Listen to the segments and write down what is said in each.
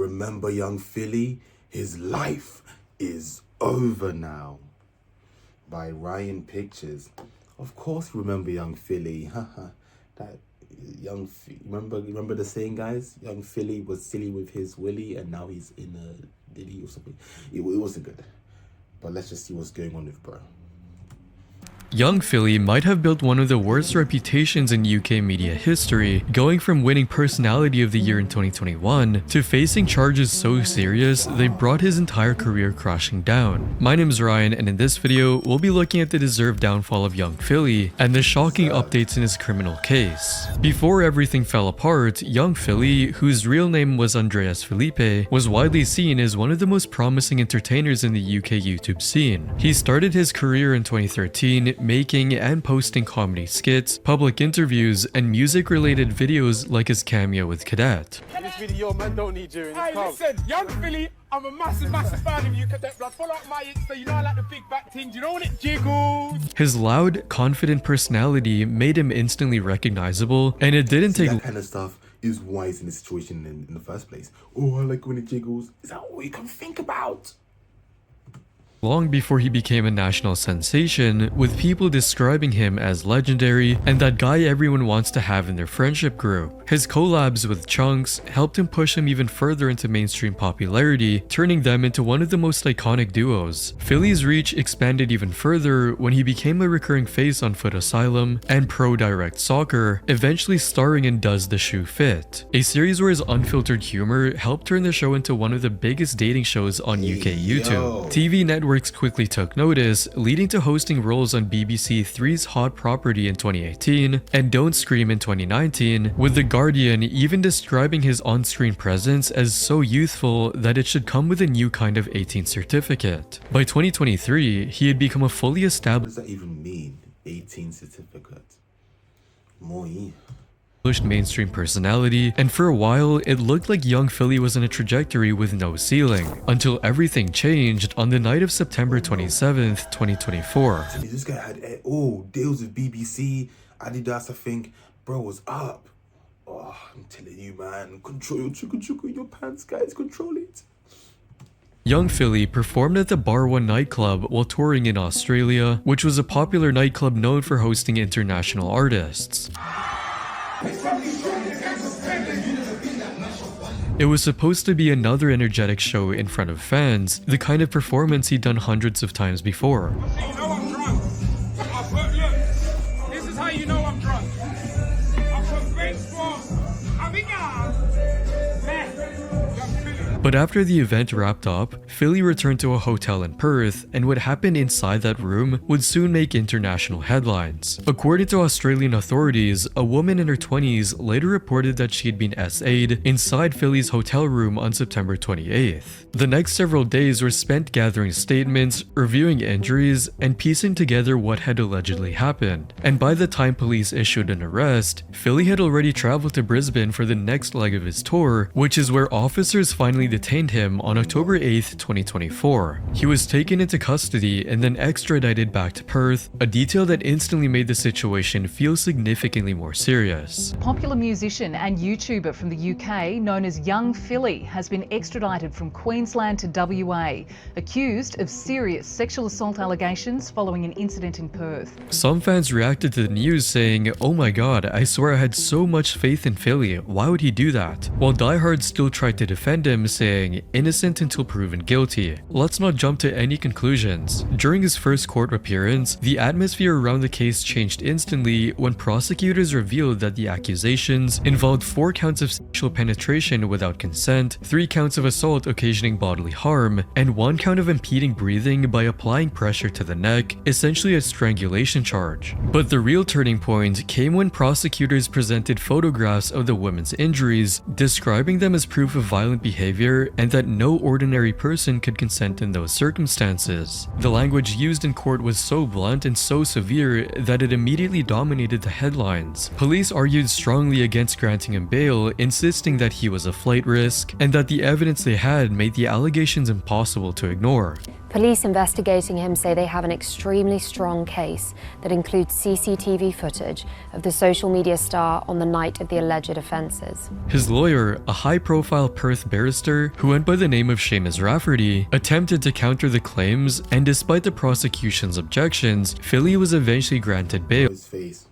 remember young Fily? His life is over now. By Ryan Pictures. Of course you remember young Fily. That remember the saying, guys? Young Fily was silly with his willy and now he's in a Diddy or something. It wasn't good. But let's just see what's going on with bro. Young Fily might have built one of the worst reputations in UK media history, going from winning Personality of the Year in 2021 to facing charges so serious they brought his entire career crashing down. My name is Ryan, and in this video, we'll be looking at the deserved downfall of young Fily and the shocking updates in his criminal case. Before everything fell apart, young Fily, whose real name was Andreas Felipe, was widely seen as one of the most promising entertainers in the UK YouTube scene. He started his career in 2013, making and posting comedy skits, public interviews, and music-related videos like his cameo with Cadet. In this video, man don't need you in this Hey, listen, young Fily, I'm a massive fan of you, Cadet Blood. Follow up my Insta, you know I like the big back things, you know when it jiggles. His loud, confident personality made him instantly recognizable, and it didn't take that kind of stuff is why he's in this situation in the first place. Oh, I like when it jiggles. Is that all you can think about? long before he became a national sensation, with people describing him as legendary and that guy everyone wants to have in their friendship group. His collabs with Chunks helped him push him even further into mainstream popularity, turning them into one of the most iconic duos. Fily's reach expanded even further when he became a recurring face on Foot Asylum and Pro Direct Soccer, eventually starring in Does the Shoe Fit?, a series where his unfiltered humor helped turn the show into one of the biggest dating shows on UK YouTube. TV networks quickly took notice, leading to hosting roles on BBC Three's Hot Property in 2018 and Don't Scream in 2019, with The Guardian even describing his on-screen presence as so youthful that it should come with a new kind of 18 certificate. By 2023, he had become a fully established— What does that even mean? 18 certificate? Moi. mainstream personality, and for a while it looked like young Fily was on a trajectory with no ceiling, until everything changed on the night of September 27th, 2024. This guy had deals with BBC, Adidas, I think. Bro was up. Oh, I'm telling you, man, control your chuku in your pants, guys, control it. Young Fily performed at the Bar One nightclub while touring in Australia, which was a popular nightclub known for hosting international artists. It was supposed to be another energetic show in front of fans, the kind of performance he'd done hundreds of times before. You know I'm drunk. Look, this is how you know I'm drunk. I'm from Great Sport. I'm in But after the event wrapped up, Fily returned to a hotel in Perth, and what happened inside that room would soon make international headlines. According to Australian authorities, a woman in her 20s later reported that she had been SA'd inside Fily's hotel room on September 28th. The next several days were spent gathering statements, reviewing injuries, and piecing together what had allegedly happened. And by the time police issued an arrest, Fily had already traveled to Brisbane for the next leg of his tour, which is where officers finally detained him on October 8th, 2024. He was taken into custody and then extradited back to Perth, a detail that instantly made the situation feel significantly more serious. Popular musician and YouTuber from the UK known as Young Fily has been extradited from Queensland to WA, accused of serious sexual assault allegations following an incident in Perth. Some fans reacted to the news saying, "Oh my god, I swear I had so much faith in Fily, why would he do that?" While diehards still tried to defend him, saying, "Innocent until proven guilty." Let's not jump to any conclusions. During his first court appearance, the atmosphere around the case changed instantly when prosecutors revealed that the accusations involved 4 counts of sexual penetration without consent, 3 counts of assault occasioning bodily harm, and 1 count of impeding breathing by applying pressure to the neck, essentially a strangulation charge. But the real turning point came when prosecutors presented photographs of the women's injuries, describing them as proof of violent behavior and that no ordinary person could consent in those circumstances. The language used in court was so blunt and so severe that it immediately dominated the headlines. Police argued strongly against granting him bail, insisting that he was a flight risk and that the evidence they had made the allegations impossible to ignore. Police investigating him say they have an extremely strong case that includes CCTV footage of the social media star on the night of the alleged offences. His lawyer, a high-profile Perth barrister, lawyer, who went by the name of Seamus Rafferty, attempted to counter the claims, and despite the prosecution's objections, Fily was eventually granted bail. His face.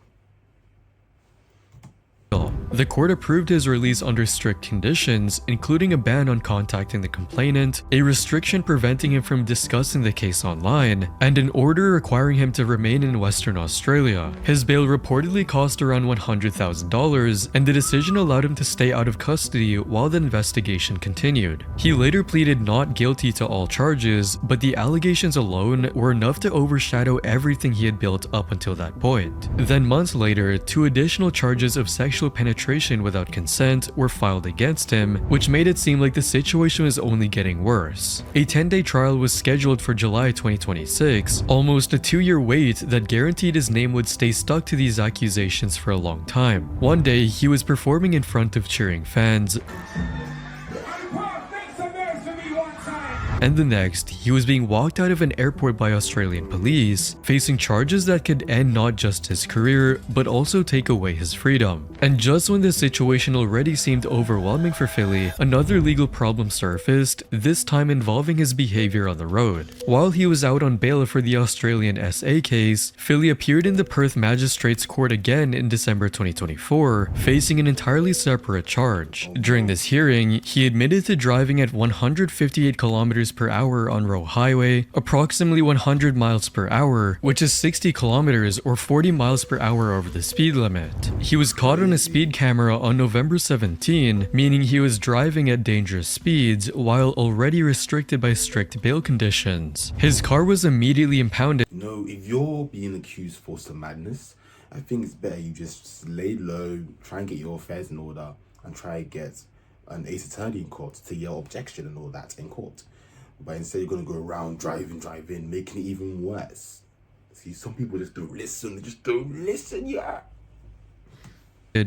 The court approved his release under strict conditions, including a ban on contacting the complainant, a restriction preventing him from discussing the case online, and an order requiring him to remain in Western Australia. His bail reportedly cost around $100,000, and the decision allowed him to stay out of custody while the investigation continued. He later pleaded not guilty to all charges, but the allegations alone were enough to overshadow everything he had built up until that point. Then months later, 2 additional charges of sexual penetration without consent were filed against him, which made it seem like the situation was only getting worse. A 10-day trial was scheduled for July 2026, almost a 2-year wait that guaranteed his name would stay stuck to these accusations for a long time. One day, he was performing in front of cheering fans, and the next, he was being walked out of an airport by Australian police, facing charges that could end not just his career, but also take away his freedom. And just when the situation already seemed overwhelming for Fily, another legal problem surfaced, this time involving his behavior on the road. While he was out on bail for the Australian SA case, Fily appeared in the Perth Magistrates Court again in December 2024, facing an entirely separate charge. During this hearing, he admitted to driving at 158 kilometers per hour on Roe Highway, approximately 100 miles per hour, which is 60 kilometers or 40 miles per hour over the speed limit. He was caught on a speed camera on November 17, meaning he was driving at dangerous speeds while already restricted by strict bail conditions. His car was immediately impounded. You know, if you're being accused for some madness, I think it's better you just lay low, try and get your affairs in order, and try and get an ace attorney in court to your objection and all that in court. But instead you're going to go around driving, making it even worse. See, some people just don't listen, yeah.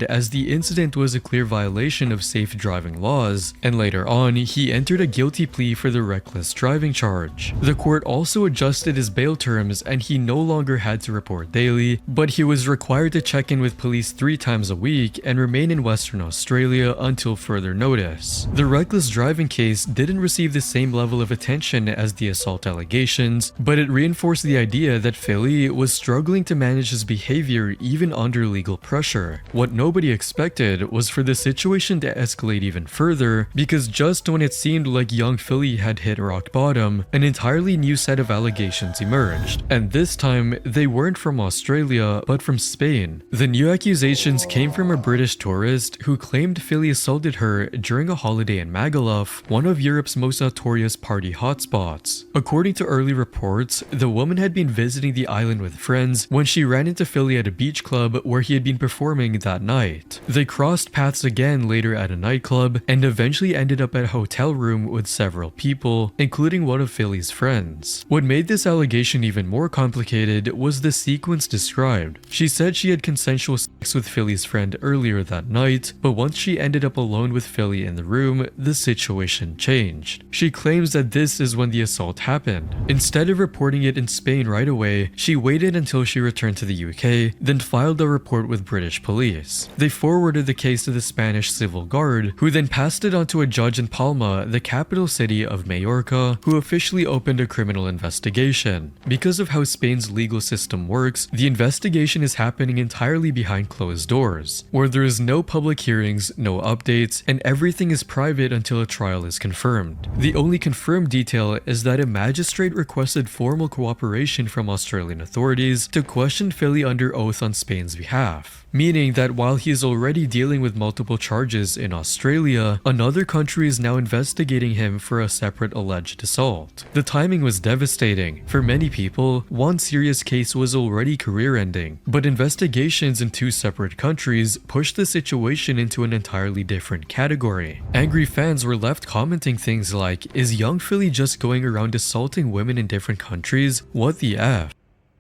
As the incident was a clear violation of safe driving laws, and later on, he entered a guilty plea for the reckless driving charge. The court also adjusted his bail terms and he no longer had to report daily, but he was required to check in with police 3 times a week and remain in Western Australia until further notice. The reckless driving case didn't receive the same level of attention as the assault allegations, but it reinforced the idea that Fily was struggling to manage his behavior even under legal pressure. What nobody expected was for the situation to escalate even further, because just when it seemed like young Fily had hit rock bottom, an entirely new set of allegations emerged. And this time, they weren't from Australia, but from Spain. The new accusations came from a British tourist who claimed Fily assaulted her during a holiday in Magaluf, one of Europe's most notorious party hotspots. According to early reports, the woman had been visiting the island with friends when she ran into Fily at a beach club where he had been performing that night. They crossed paths again later at a nightclub and eventually ended up at a hotel room with several people, including one of Fily's friends. What made this allegation even more complicated was the sequence described. She said she had consensual sex with Fily's friend earlier that night, but once she ended up alone with Fily in the room, the situation changed. She claims that this is when the assault happened. Instead of reporting it in Spain right away, she waited until she returned to the UK, then filed a report with British police. They forwarded the case to the Spanish Civil Guard, who then passed it on to a judge in Palma, the capital city of Majorca, who officially opened a criminal investigation. Because of how Spain's legal system works, the investigation is happening entirely behind closed doors, where there is no public hearings, no updates, and everything is private until a trial is confirmed. The only confirmed detail is that a magistrate requested formal cooperation from Australian authorities to question Fily under oath on Spain's behalf, meaning that while he is already dealing with multiple charges in Australia, another country is now investigating him for a separate alleged assault. The timing was devastating. For many people, one serious case was already career-ending, but investigations in 2 separate countries pushed the situation into an entirely different category. Angry fans were left commenting things like, "Is young Fily just going around assaulting women in different countries? What the F?"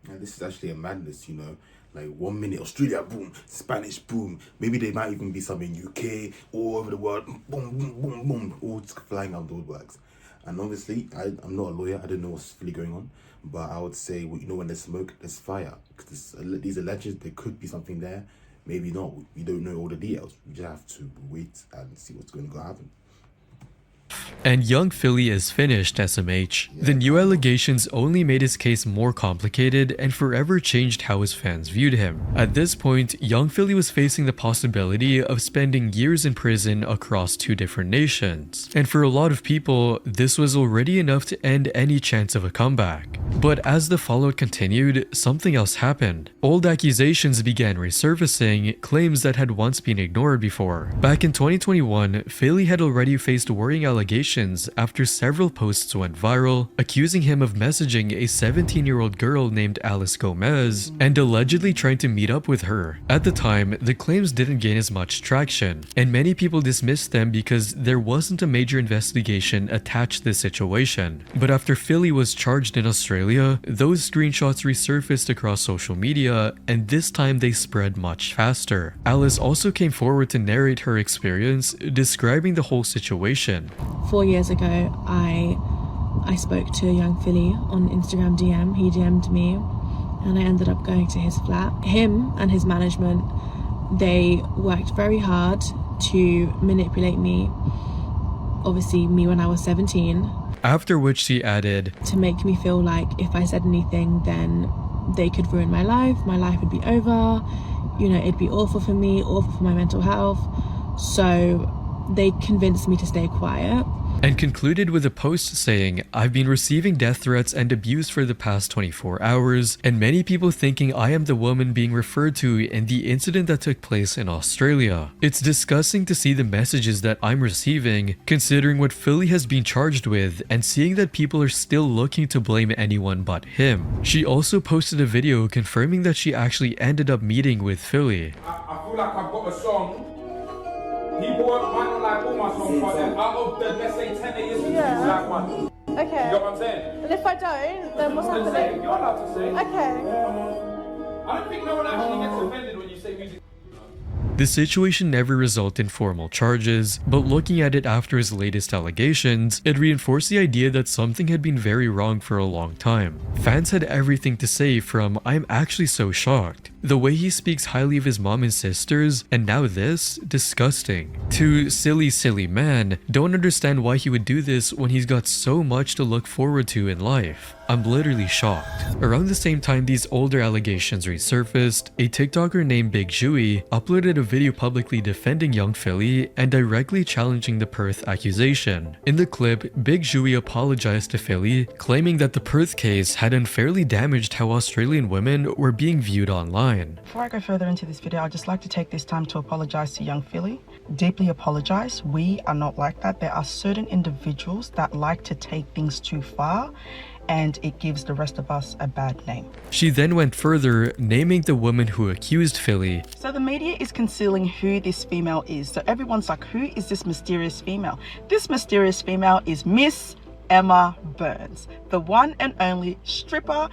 Now, this is actually a madness, you know. Like 1 minute Australia, boom, Spanish, boom. Maybe there might even be some in UK, all over the world, boom, boom, boom, boom, all just flying out the woodworks. And obviously, I'm not a lawyer, I don't know what's really going on, but I would say, well, you know, when there's smoke, there's fire. Because these allegations, there could be something there, maybe not. We don't know all the details. We just have to wait and see what's going to go happen. And young Fily is finished, SMH. The new allegations only made his case more complicated and forever changed how his fans viewed him. At this point, young Fily was facing the possibility of spending years in prison across 2 different nations. And for a lot of people, this was already enough to end any chance of a comeback. But as the fallout continued, something else happened. Old accusations began resurfacing, claims that had once been ignored before. Back in 2021, Fily had already faced worrying allegations after several posts went viral, accusing him of messaging a 17-year-old girl named Alice Gomez and allegedly trying to meet up with her. At the time, the claims didn't gain as much traction, and many people dismissed them because there wasn't a major investigation attached to the situation. But after Fily was charged in Australia, those screenshots resurfaced across social media, and this time they spread much faster. Alice also came forward to narrate her experience, describing the whole situation. 4 years ago, I spoke to young Fily on Instagram DM. He DM'd me and I ended up going to his flat. Him and his management, they worked very hard to manipulate me, obviously me when I was 17. After which she added, to make me feel like if I said anything, then they could ruin my life would be over, you know, it'd be awful for me, awful for my mental health. So they convinced me to stay quiet. And concluded with a post saying, "I've been receiving death threats and abuse for the past 24 hours, and many people thinking I am the woman being referred to in the incident that took place in Australia. It's disgusting to see the messages that I'm receiving, considering what Fily has been charged with, and seeing that people are still looking to blame anyone but him." She also posted a video confirming that she actually ended up meeting with Fily. I feel like I've got a song. People might not like all my songs, but then out of the, let's say, 10 they listen to, you like one. Okay. You get what I'm saying? And if I don't, then what's Just say it. happening? You're allowed to say it. Okay. I don't think no one actually gets offended when you say music. The situation never resulted in formal charges, but looking at it after his latest allegations, it reinforced the idea that something had been very wrong for a long time. Fans had everything to say from "I'm actually so shocked," the way he speaks highly of his mom and sisters, and now this, disgusting, to silly man, don't understand why he would do this when he's got so much to look forward to in life. I'm literally shocked. Around the same time these older allegations resurfaced, a TikToker named Big Jui uploaded a video publicly defending young Fily and directly challenging the Perth accusation. In the clip, Big Jui apologized to Fily, claiming that the Perth case had unfairly damaged how Australian women were being viewed online. Before I go further into this video, I'd just like to take this time to apologize to young Fily. Deeply apologize. We are not like that. There are certain individuals that like to take things too far, and it gives the rest of us a bad name. She then went further, naming the woman who accused Fily. So the media is concealing who this female is. So everyone's like, who is this mysterious female? This mysterious female is Miss Emma Burns, the one and only stripper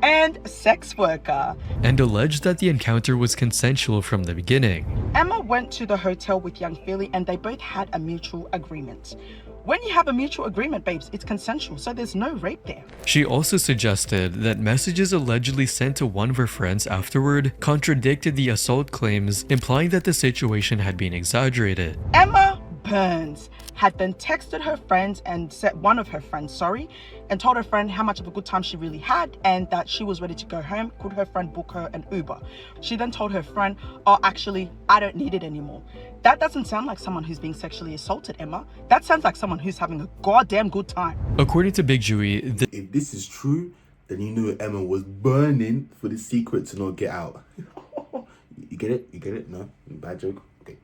and sex worker, and alleged that the encounter was consensual from the beginning. Emma went to the hotel with young Fily and they both had a mutual agreement. When you have a mutual agreement, babes, it's consensual, so there's no rape there. She also suggested that messages allegedly sent to one of her friends afterward contradicted the assault claims, implying that the situation had been exaggerated. Emma Burns had then texted her friends and said, one of her friends, and told her friend how much of a good time she really had and that she was ready to go home. Could her friend book her an Uber? She then told her friend, "Oh, actually, I don't need it anymore." That doesn't sound like someone who's being sexually assaulted, Emma. That sounds like someone who's having a goddamn good time. According to Big Jui, if this is true, then you knew Emma was burning for the secret to not get out. You get it? You get it? No? Bad joke? Okay.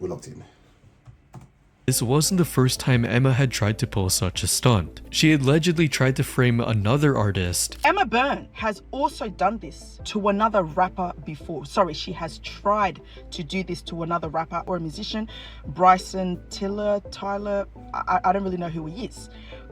We're locked in. this wasn't the first time Emma had tried to pull such a stunt. She had allegedly tried to frame another artist. Emma Burns has also done this to another rapper before. She has tried to do this to another rapper or a musician, Bryson Tyler. I don't really know who he is.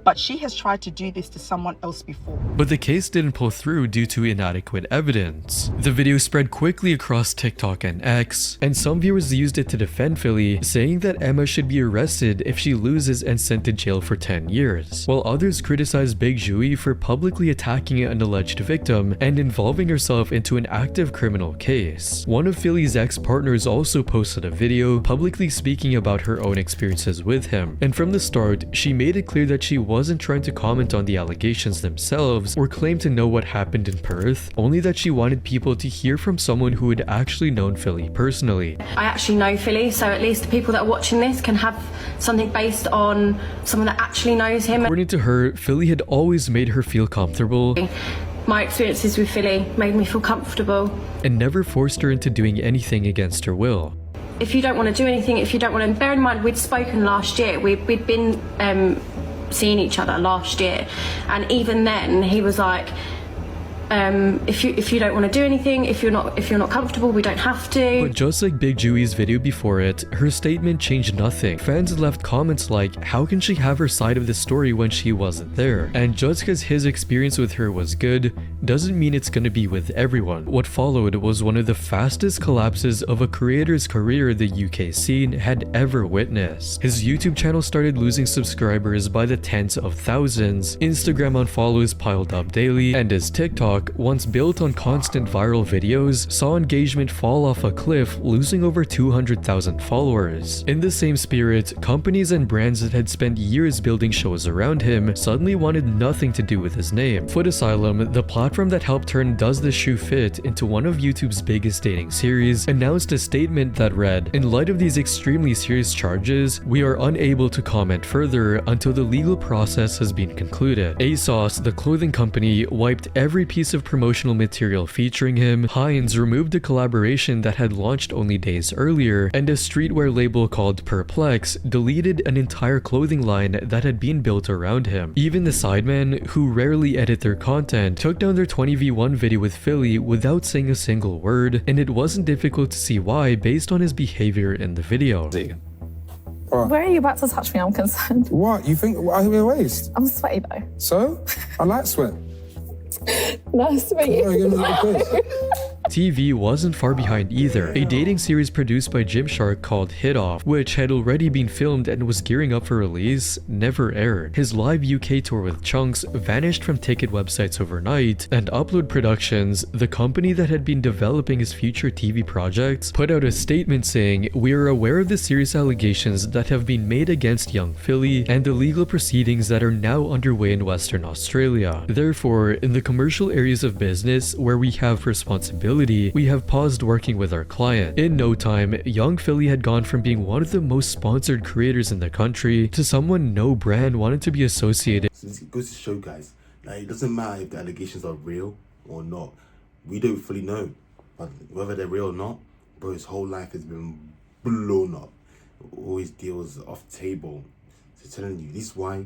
but she has tried to do this to someone else before. But the case didn't pull through due to inadequate evidence. The video spread quickly across TikTok and X, and some viewers used it to defend Fily, saying that Emma should be arrested if she loses and sent to jail for 10 years, while others criticized Big Jui for publicly attacking an alleged victim and involving herself into an active criminal case. One of Fily's ex-partners also posted a video publicly speaking about her own experiences with him, and from the start, she made it clear that she wasn't trying to comment on the allegations themselves or claim to know what happened in Perth, only that she wanted people to hear from someone who had actually known Fily personally. I actually know Fily, so at least the people that are watching this can have something based on someone that actually knows him. According to her, Fily had always made her feel comfortable. My experiences with Fily made me feel comfortable. And never forced her into doing anything against her will. If you don't want to do anything, if you don't want to... Bear in mind, we'd spoken last year. We'd been seeing each other last year. And even then, he was like... if you don't want to do anything, if you're not comfortable, we don't have to. But just like Big Jui's video before it, her statement changed nothing. Fans left comments like, how can she have her side of the story when she wasn't there? And just because his experience with her was good, doesn't mean it's gonna be with everyone. What followed was one of the fastest collapses of a creator's career the UK scene had ever witnessed. His YouTube channel started losing subscribers by the tens of thousands, Instagram unfollows piled up daily, and his TikTok, once built on constant viral videos, saw engagement fall off a cliff, losing over 200,000 followers. In the same spirit, companies and brands that had spent years building shows around him suddenly wanted nothing to do with his name. Foot Asylum, the platform that helped turn Does This Shoe Fit into one of YouTube's biggest dating series, announced a statement that read, "In light of these extremely serious charges, we are unable to comment further until the legal process has been concluded." ASOS, the clothing company, wiped every piece of promotional material featuring him. Heinz removed a collaboration that had launched only days earlier, and a streetwear label called Perplex deleted an entire clothing line that had been built around him. Even the Sidemen, who rarely edit their content, took down their 20v1 video with Fily without saying a single word, and it wasn't difficult to see why based on his behavior in the video. Where are you about to touch me? I'm concerned. What? You think I'm a waste? I'm sweaty though. So? I like sweat. Nice to meet you. TV wasn't far behind either. A dating series produced by Gymshark called Hit Off, which had already been filmed and was gearing up for release, never aired. His live UK tour with Chunks vanished from ticket websites overnight, and Upload Productions, the company that had been developing his future TV projects, put out a statement saying, "We are aware of the serious allegations that have been made against young Fily and the legal proceedings that are now underway in Western Australia. Therefore, in the commercial areas of business where we have responsibility, we have paused working with our client." In no time, young Fily had gone from being one of the most sponsored creators in the country to someone no brand wanted to be associated. So it goes to show, guys, like, it doesn't matter if the allegations are real or not. We don't fully know, but whether they're real or not, bro, his whole life has been blown up. All his deals off table. So telling you, this is why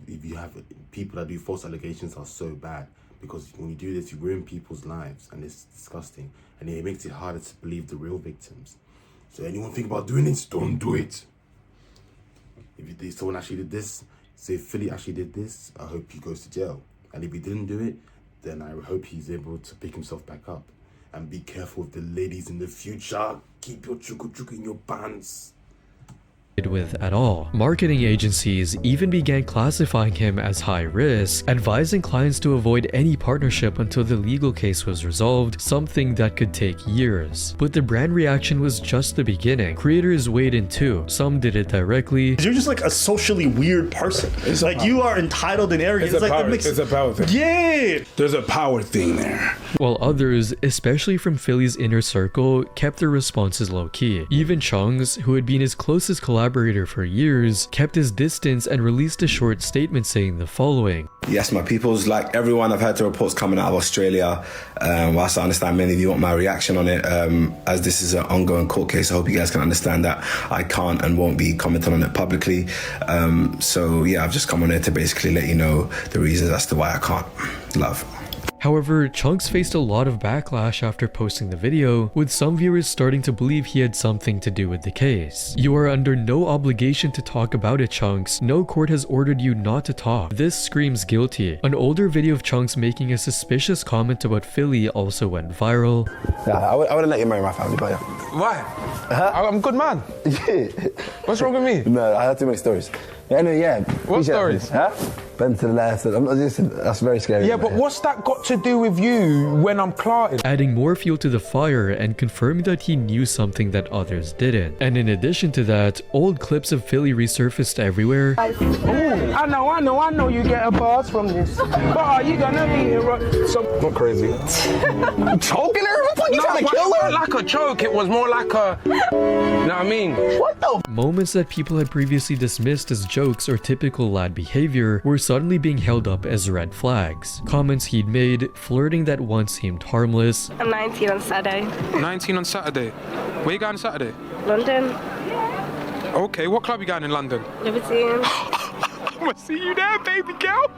if you have people that do false allegations are so bad. Because when you do this, you ruin people's lives, and it's disgusting, and it makes it harder to believe the real victims. So anyone think about doing it, don't do it. If someone actually did this, say Fily actually did this, I hope he goes to jail. And if he didn't do it, then I hope he's able to pick himself back up. And be careful with the ladies in the future. Keep your chuku in your pants. With at all. Marketing agencies even began classifying him as high risk, advising clients to avoid any partnership until the legal case was resolved, something that could take years. But the brand reaction was just the beginning. Creators weighed in too. Some did it directly. You're just like a socially weird person. It's like you are entitled and arrogant. It's a power thing. Yeah. There's a power thing there. While others, especially from Fily's inner circle, kept their responses low-key. Even Chunks, who had been his closest collaborator for years, kept his distance and released a short statement saying the following. Yes, my peoples, like everyone, I've heard the reports coming out of Australia. Whilst I understand many of you want my reaction on it, as this is an ongoing court case, I hope you guys can understand that I can't and won't be commenting on it publicly. So yeah, I've just come on here to basically let you know the reasons as to why I can't. Love. However, Chunks faced a lot of backlash after posting the video, with some viewers starting to believe he had something to do with the case. You are under no obligation to talk about it, Chunks. No court has ordered you not to talk. This screams guilty. An older video of Chunks making a suspicious comment about Fily also went viral. Yeah, I wouldn't let you marry my family, but yeah. Why? I'm a good man. Yeah. What's wrong with me? No, I have too many stories. Anyway, yeah. What stories? Huh? Bend to the left. That's very scary. Yeah, but what's that got to do with you when I'm clarting? Adding more fuel to the fire and confirming that he knew something that others didn't. And in addition to that, old clips of Fily resurfaced everywhere. Oh, I know you get a buzz from this. But are you gonna be Not crazy. choking her? What you trying to kill her? Like a choke, it was more like a... You know what I mean? What the... Moments that people had previously dismissed as jokes or typical lad behavior were suddenly being held up as red flags. Comments he'd made, flirting that once seemed harmless. I'm 19 on Saturday. 19 on Saturday. Where you going Saturday? London. Okay, what club you going in London? Liberty. I'm gonna see you there, baby girl.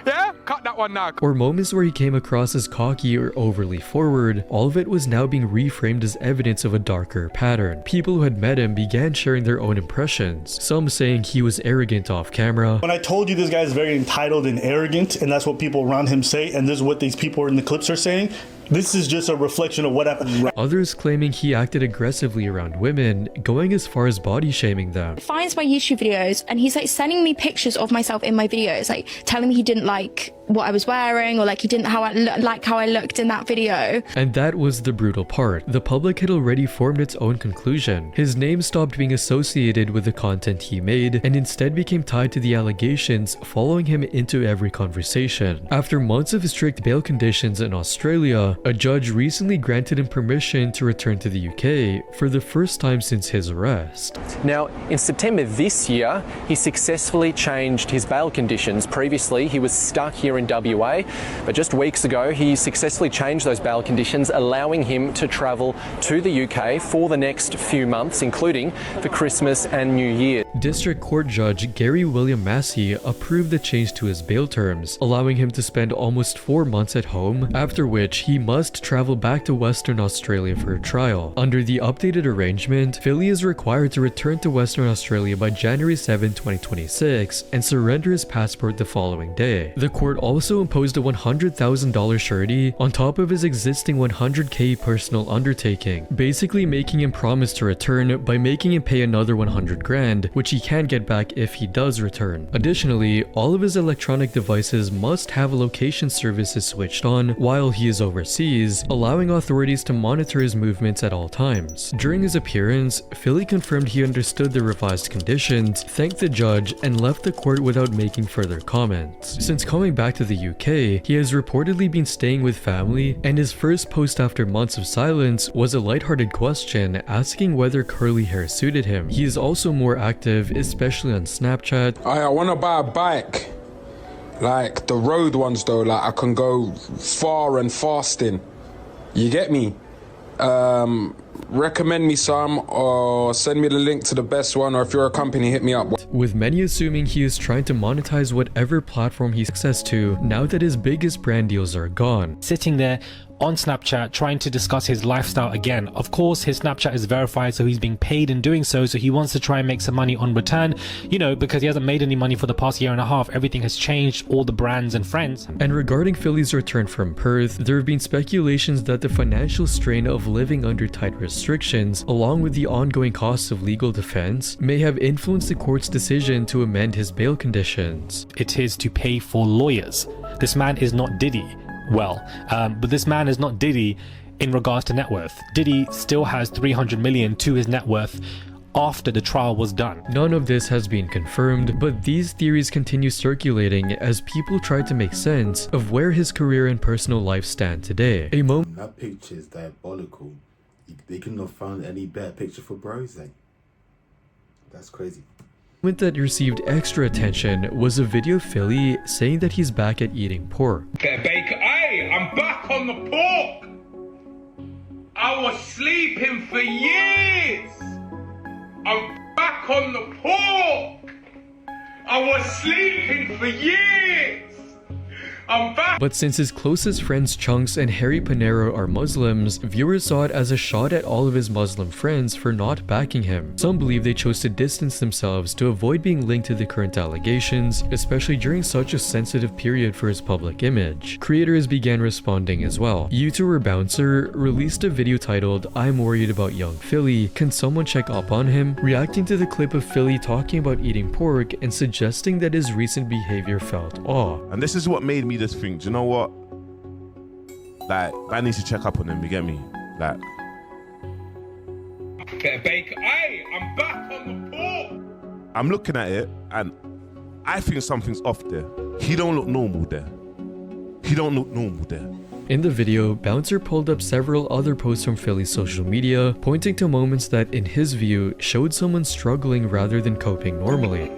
Yeah? Cut that one now. Or moments where he came across as cocky or overly forward, all of it was now being reframed as evidence of a darker pattern. People who had met him began sharing their own impressions, some saying he was arrogant off camera. When I told you this guy is very entitled and arrogant, and that's what people around him say, and this is what these people in the clips are saying, this is just a reflection of what happened. Others claiming he acted aggressively around women, going as far as body shaming them. Finds my YouTube videos and he's like sending me pictures of myself in my videos, like telling me he didn't like what I was wearing, or like he didn't how I looked in that video. And that was the brutal part. The public had already formed its own conclusion. His name stopped being associated with the content he made and instead became tied to the allegations, following him into every conversation. After months of strict bail conditions in Australia, a judge recently granted him permission to return to the UK for the first time since his arrest. Now, in September this year, he successfully changed his bail conditions. Previously, he was stuck here in WA, but just weeks ago, he successfully changed those bail conditions, allowing him to travel to the UK for the next few months, including for Christmas and New Year. District Court Judge Gary William Massey approved the change to his bail terms, allowing him to spend almost 4 months at home, after which he must travel back to Western Australia for a trial. Under the updated arrangement, Fily is required to return to Western Australia by January 7, 2026 and surrender his passport the following day. The court also imposed a $100,000 surety on top of his existing $100K personal undertaking, basically making him promise to return by making him pay another $100,000, which he can get back if he does return. Additionally, all of his electronic devices must have location services switched on while he is overseas, allowing authorities to monitor his movements at all times. During his appearance, Fily confirmed he understood the revised conditions, thanked the judge, and left the court without making further comments. Since coming back to the UK, he has reportedly been staying with family, and his first post after months of silence was a lighthearted question asking whether curly hair suited him. He is also more active, especially on Snapchat. I want to buy a bike. Like the road ones though, like I can go far and fast in. You get me? Recommend me some or send me the link to the best one, or if you're a company, hit me up. With many assuming he is trying to monetize whatever platform he's access to now that his biggest brand deals are gone. Sitting there on Snapchat trying to discuss his lifestyle again. Of course, his Snapchat is verified, so he's being paid in doing so, so he wants to try and make some money on return, you know, because he hasn't made any money for the past year and a half. Everything has changed, all the brands and friends. And regarding Fily's return from Perth, there have been speculations that the financial strain of living under tight restrictions, along with the ongoing costs of legal defense, may have influenced the court's decision to amend his bail conditions. It is to pay for lawyers. This man is not Diddy. Well, but this man is not Diddy in regards to net worth. Diddy still has 300 million to his net worth after the trial was done. None of this has been confirmed, but these theories continue circulating as people try to make sense of where his career and personal life stand today. That picture is diabolical. They couldn't have found any better picture for bros. That's crazy. The moment that received extra attention was a video of Fily saying that he's back at eating pork. Hey, I'm back on the pork. I was sleeping for years. I'm back on the pork. I was sleeping for years. I'm back. But since his closest friends Chunks and Harry Panero are Muslims, viewers saw it as a shot at all of his Muslim friends for not backing him. Some believe they chose to distance themselves to avoid being linked to the current allegations, especially during such a sensitive period for his public image. Creators began responding as well. YouTuber Bouncer released a video titled "I'm worried about young Fily, can someone check up on him?" reacting to the clip of Fily talking about eating pork and suggesting that his recent behavior felt off. And this is what made me just think, do you know what? Like, I need to check up on him, you get me? Like, Better bake. Hey, I'm back on the pork. I'm looking at it and I think something's off there. He don't look normal there. He don't look normal there. In the video, Bouncer pulled up several other posts from Fily's social media, pointing to moments that, in his view, showed someone struggling rather than coping normally.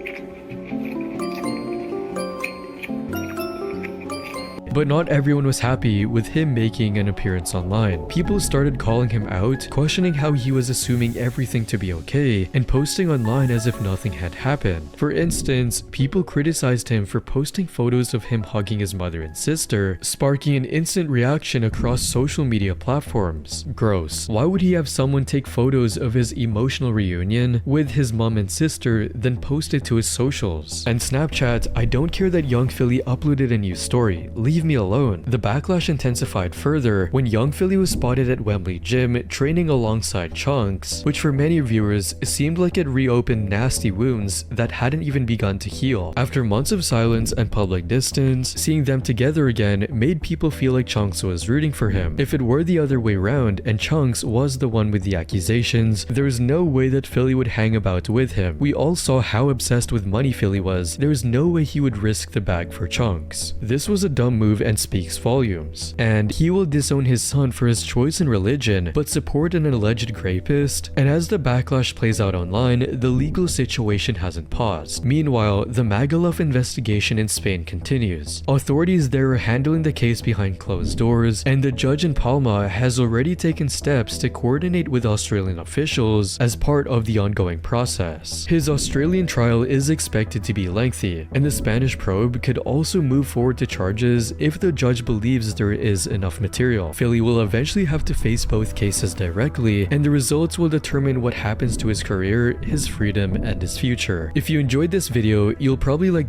But not everyone was happy with him making an appearance online. People started calling him out, questioning how he was assuming everything to be okay, and posting online as if nothing had happened. For instance, people criticized him for posting photos of him hugging his mother and sister, sparking an instant reaction across social media platforms. Gross. Why would he have someone take photos of his emotional reunion with his mom and sister, then post it to his socials? And Snapchat, I don't care that young Fily uploaded a new story. Leave me alone. The backlash intensified further when young Fily was spotted at Wembley Gym training alongside Chunks, which for many viewers seemed like it reopened nasty wounds that hadn't even begun to heal. After months of silence and public distance, seeing them together again made people feel like Chunks was rooting for him. If it were the other way around and Chunks was the one with the accusations, there was no way that Fily would hang about with him. We all saw how obsessed with money Fily was. There was no way he would risk the bag for Chunks. This was a dumb move and speaks volumes. And he will disown his son for his choice in religion, but support an alleged rapist. And as the backlash plays out online, the legal situation hasn't paused. Meanwhile, the Magaluf investigation in Spain continues. Authorities there are handling the case behind closed doors, and the judge in Palma has already taken steps to coordinate with Australian officials as part of the ongoing process. His Australian trial is expected to be lengthy, and the Spanish probe could also move forward to charges if the judge believes there is enough material. Fily will eventually have to face both cases directly, and the results will determine what happens to his career, his freedom, and his future. If you enjoyed this video, you'll probably like...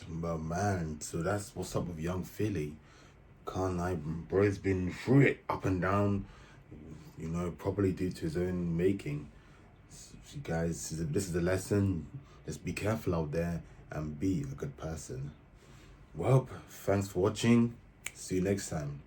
But man, so that's what's up with young Fily. Can't lie, bro's been through it, up and down, you know, probably due to his own making. So you guys, this is a lesson. Just be careful out there and be a good person. Well, thanks for watching. See you next time.